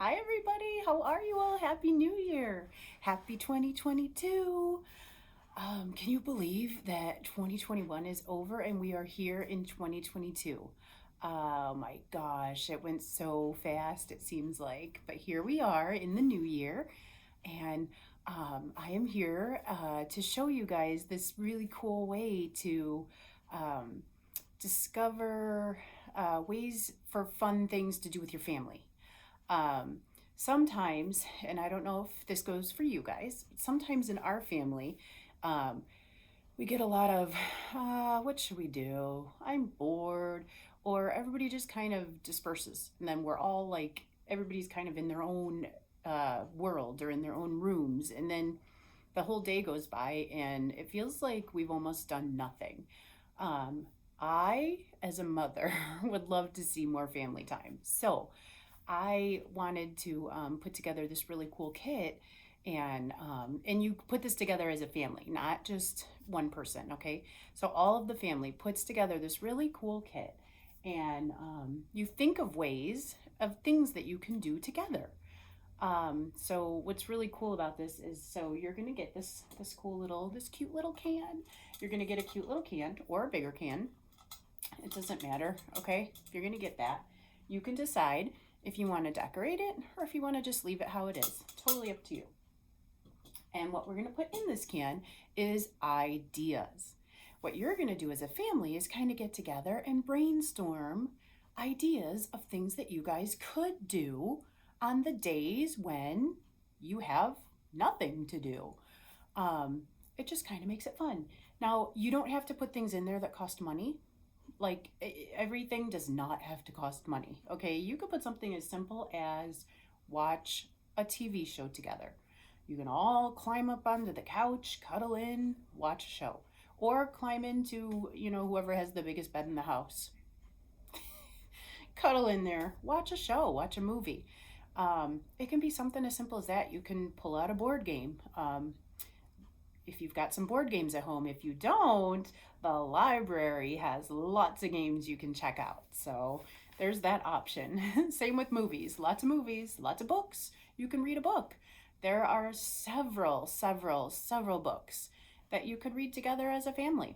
Hi everybody, how are you all? Happy New Year. Happy 2022. Can you believe that 2021 is over and we are here in 2022? Oh my gosh, it went so fast it seems like. But here we are in the new year and I am here to show you guys this really cool way to um, discover ways for fun things to do with your family. Um, Sometimes, and I don't know if this goes for you guys, but sometimes in our family, um, we get a lot of, what should we do? I'm bored. Or everybody just kind of disperses. And then we're all like, everybody's kind of in their own world or in their own rooms. And then the whole day goes by and it feels like we've almost done nothing. Um, I, as a mother, would love to see more family time. So, I wanted to put together this really cool kit, and you put this together as a family, not just one person. Okay, so all of the family puts together this really cool kit, and you think of ways of things that you can do together. So what's really cool about this is, so you're gonna get this cute little can. You're gonna get a cute little can or a bigger can. It doesn't matter. Okay, if you're gonna get that, you can decide if you want to decorate it or if you want to just leave it how it is. Totally up to you. And what we're going to put in this can is ideas. What you're going to do as a family is kind of get together and brainstorm ideas of things that you guys could do on the days when you have nothing to do. It just kind of makes it fun. Now, you don't have to put things in there that cost money. Like, everything does not have to cost money. Okay, you could put something as simple as watch a TV show together. You can all climb up onto the couch, cuddle in, watch a show, or climb into, whoever has the biggest bed in the house. Cuddle in there, watch a show, watch a movie. It can be something as simple as that. You can pull out a board game. If you've got some board games at home. If you don't, the library has lots of games you can check out. So there's that option. Same with movies. Lots of movies, lots of books. You can read a book. There are several books that you could read together as a family.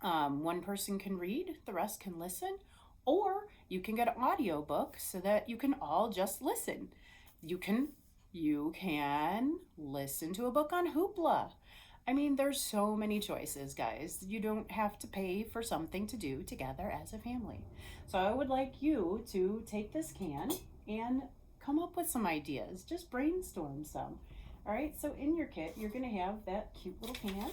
One person can read, the rest can listen, or you can get an audio book so that you can all just listen. You can listen to a book on Hoopla. I mean, there's so many choices, guys. You don't have to pay for something to do together as a family. So I would like you to take this can and come up with some ideas. Just brainstorm some. All right, so in your kit, you're going to have that cute little can.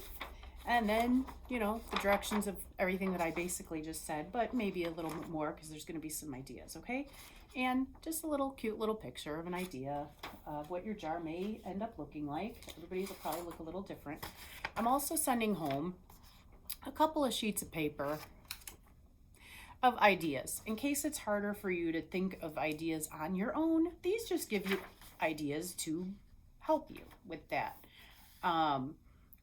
And then, the directions of everything that I basically just said, but maybe a little bit more because there's going to be some ideas, okay? And just a little cute little picture of an idea of what your jar may end up looking like. Everybody's will probably look a little different. I'm also sending home a couple of sheets of paper of ideas. In case it's harder for you to think of ideas on your own, these just give you ideas to help you with that.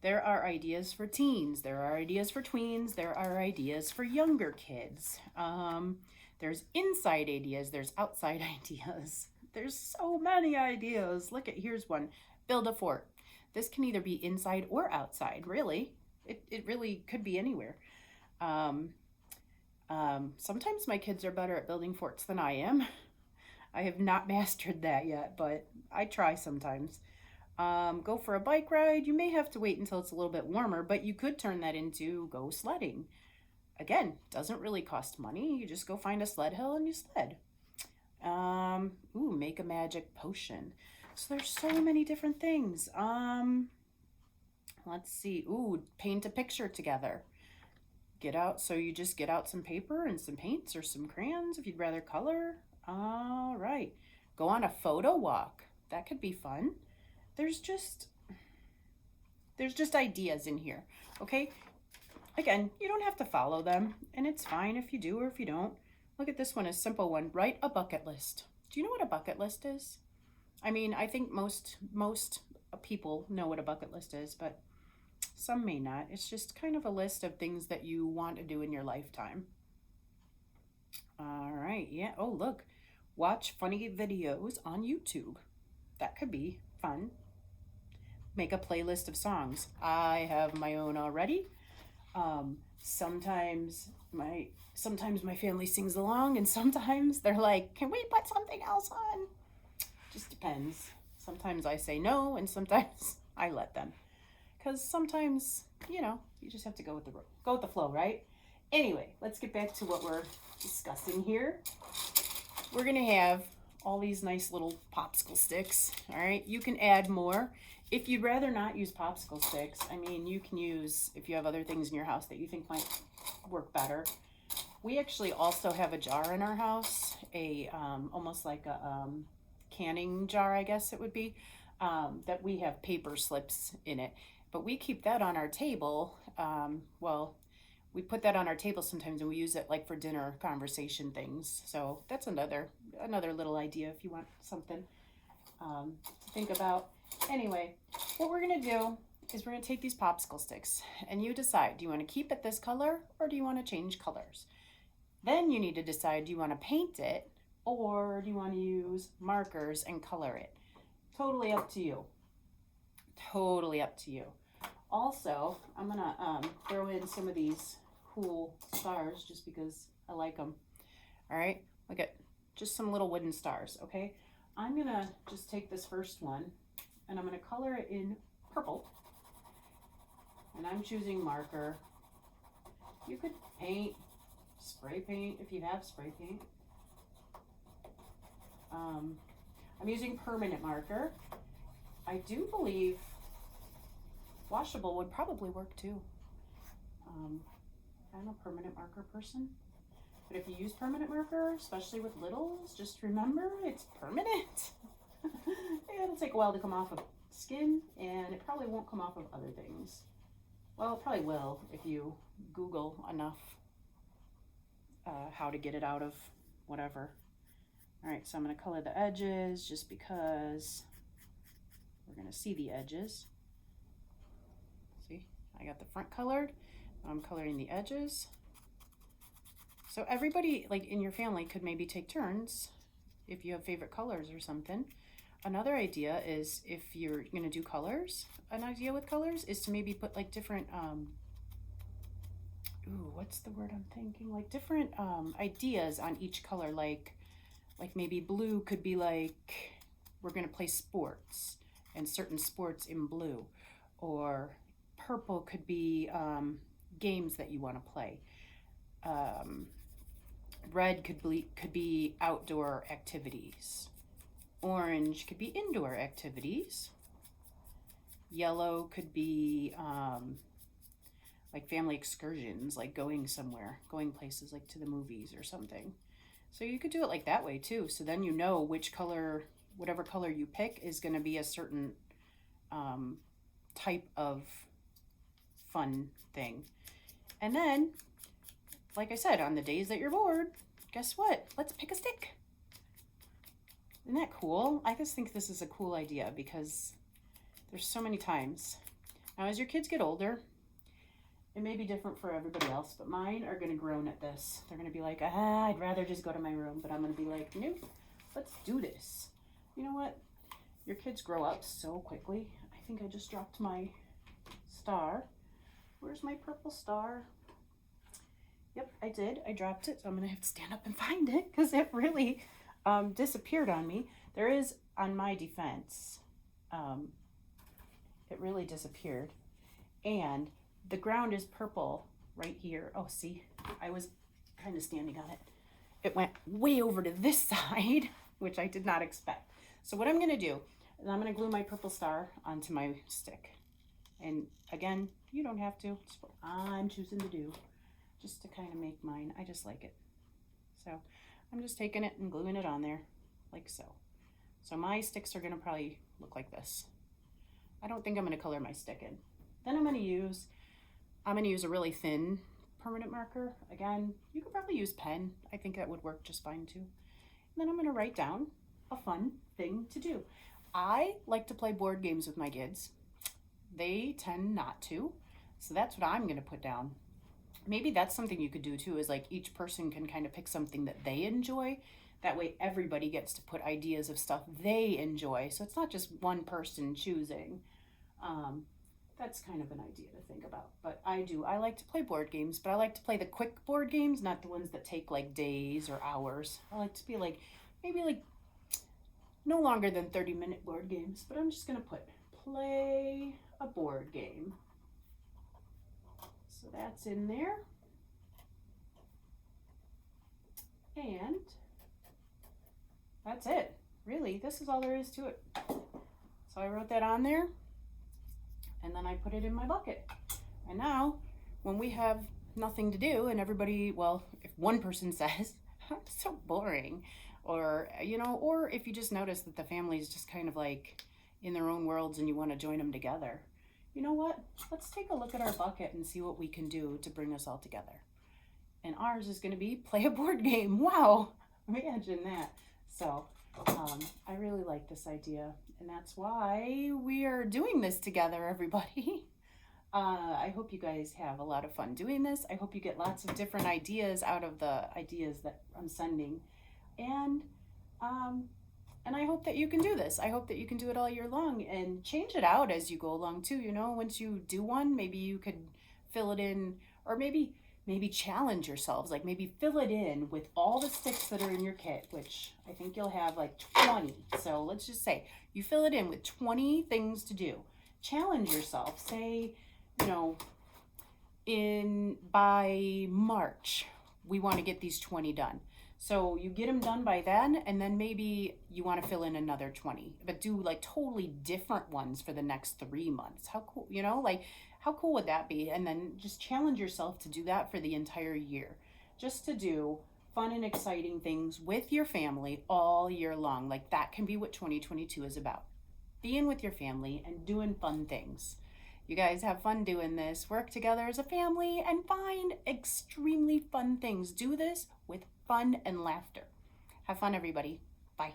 There are ideas for teens, there are ideas for tweens, there are ideas for younger kids. There's inside ideas, there's outside ideas. There's so many ideas. Here's one. Build a fort. This can either be inside or outside, really. It really could be anywhere. Sometimes my kids are better at building forts than I am. I have not mastered that yet, but I try sometimes. Go for a bike ride. You may have to wait until it's a little bit warmer, but you could turn that into go sledding. Again, doesn't really cost money. You just go find a sled hill and you sled. Make a magic potion. So there's so many different things. Let's see. Paint a picture together. You just get out some paper and some paints or some crayons if you'd rather color. All right. Go on a photo walk. That could be fun. There's just ideas in here, okay? Again, you don't have to follow them, and it's fine if you do or if you don't. Look at this one, a simple one. Write a bucket list. Do you know what a bucket list is? I mean, I think most people know what a bucket list is, but some may not. It's just kind of a list of things that you want to do in your lifetime. All right, yeah. Oh, look. Watch funny videos on YouTube. That could be fun. Make a playlist of songs. I have my own already. Sometimes my family sings along, and sometimes they're like, "Can we put something else on?" Just depends. Sometimes I say no, and sometimes I let them. Because sometimes, you just have to go with the flow, right? Anyway, let's get back to what we're discussing here. We're gonna have all these nice little popsicle sticks. All right, you can add more. If you'd rather not use popsicle sticks, I mean, you can use, if you have other things in your house that you think might work better. We actually also have a jar in our house, almost like a canning jar, I guess it would be, that we have paper slips in it. But we keep that on our table. We put that on our table sometimes, and we use it like for dinner conversation things. So that's another little idea if you want something to think about. Anyway, what we're gonna do is we're gonna take these popsicle sticks, and you decide, do you want to keep it this color or do you want to change colors? Then you need to decide, do you want to paint it or do you want to use markers and color it? Totally up to you. Totally up to you. Also, I'm gonna throw in some of these cool stars just because I like them. All right, look at just some little wooden stars. Okay, I'm gonna just take this first one and I'm gonna color it in purple, and I'm choosing marker. You could paint, spray paint if you have spray paint. I'm using permanent marker. I do believe washable would probably work too. I'm a permanent marker person, but if you use permanent marker, especially with littles, just remember it's permanent. It'll take a while to come off of skin, and it probably won't come off of other things. Well, it probably will if you Google enough how to get it out of whatever. All right, so I'm going to color the edges just because we're going to see the edges. See, I got the front colored. I'm coloring the edges. So everybody, like in your family, could maybe take turns if you have favorite colors or something. Another idea is, if you're going to do colors, an idea with colors is to maybe put like different, what's the word I'm thinking? Like different ideas on each color. Like maybe blue could be like, we're going to play sports and certain sports in blue. Or purple could be games that you want to play. Red could be outdoor activities. Orange could be indoor activities. Yellow could be like family excursions, like going somewhere, going places like to the movies or something. So you could do it like that way too. So then you know which color, whatever color you pick is going to be a certain type of fun thing. And then, like I said, on the days that you're bored, guess what? Let's pick a stick. Isn't that cool? I just think this is a cool idea because there's so many times. Now, as your kids get older, it may be different for everybody else, but mine are going to groan at this. They're going to be like, I'd rather just go to my room. But I'm going to be like, nope, let's do this. You know what? Your kids grow up so quickly. I think I just dropped my star. Where's my purple star? Yep, I did. I dropped it, so I'm going to have to stand up and find it because it really disappeared on me. There is, on my defense, it really disappeared. And the ground is purple right here. Oh, see, I was kind of standing on it. It went way over to this side, which I did not expect. So what I'm going to do is I'm going to glue my purple star onto my stick. And again, you don't have to. It's what I'm choosing to do, just to kind of make mine. I just like it. So I'm just taking it and gluing it on there like so. So my sticks are going to probably look like this. I don't think I'm going to color my stick in. Then I'm going to use a really thin permanent marker. Again, you could probably use pen. I think that would work just fine too. And then I'm going to write down a fun thing to do. I like to play board games with my kids. They tend not to. So that's what I'm going to put down. Maybe that's something you could do too, is like each person can kind of pick something that they enjoy. That way everybody gets to put ideas of stuff they enjoy. So it's not just one person choosing. Um, that's kind of an idea to think about. But I like to play board games, but I like to play the quick board games, not the ones that take like days or hours. I like to be like, maybe like no longer than 30-minute board games, but I'm just going to put play a board game. So that's in there. And that's it. Really, this is all there is to it. So I wrote that on there, and then I put it in my bucket. And now, when we have nothing to do, and everybody, well, if one person says, it's so boring, or, or if you just notice that the family is just kind of like in their own worlds and you want to join them together, you know what? Let's take a look at our bucket and see what we can do to bring us all together. And ours is going to be play a board game. Wow, imagine that. So I really like this idea, and that's why we are doing this together, everybody. I hope you guys have a lot of fun doing this. I hope you get lots of different ideas out of the ideas that I'm sending. And I hope that you can do this. I hope that you can do it all year long and change it out as you go along too. Once you do one, maybe you could fill it in, or maybe challenge yourselves, like maybe fill it in with all the sticks that are in your kit, which I think you'll have like 20. So let's just say you fill it in with 20 things to do. Challenge yourself. Say, by March, we want to get these 20 done. So you get them done by then, and then maybe you want to fill in another 20, but do like totally different ones for the next 3 months. How cool, how cool would that be? And then just challenge yourself to do that for the entire year. Just to do fun and exciting things with your family all year long. Like that can be what 2022 is about. Being with your family and doing fun things. You guys have fun doing this. Work together as a family and find extremely fun things. Do this with fun and laughter. Have fun, everybody. Bye.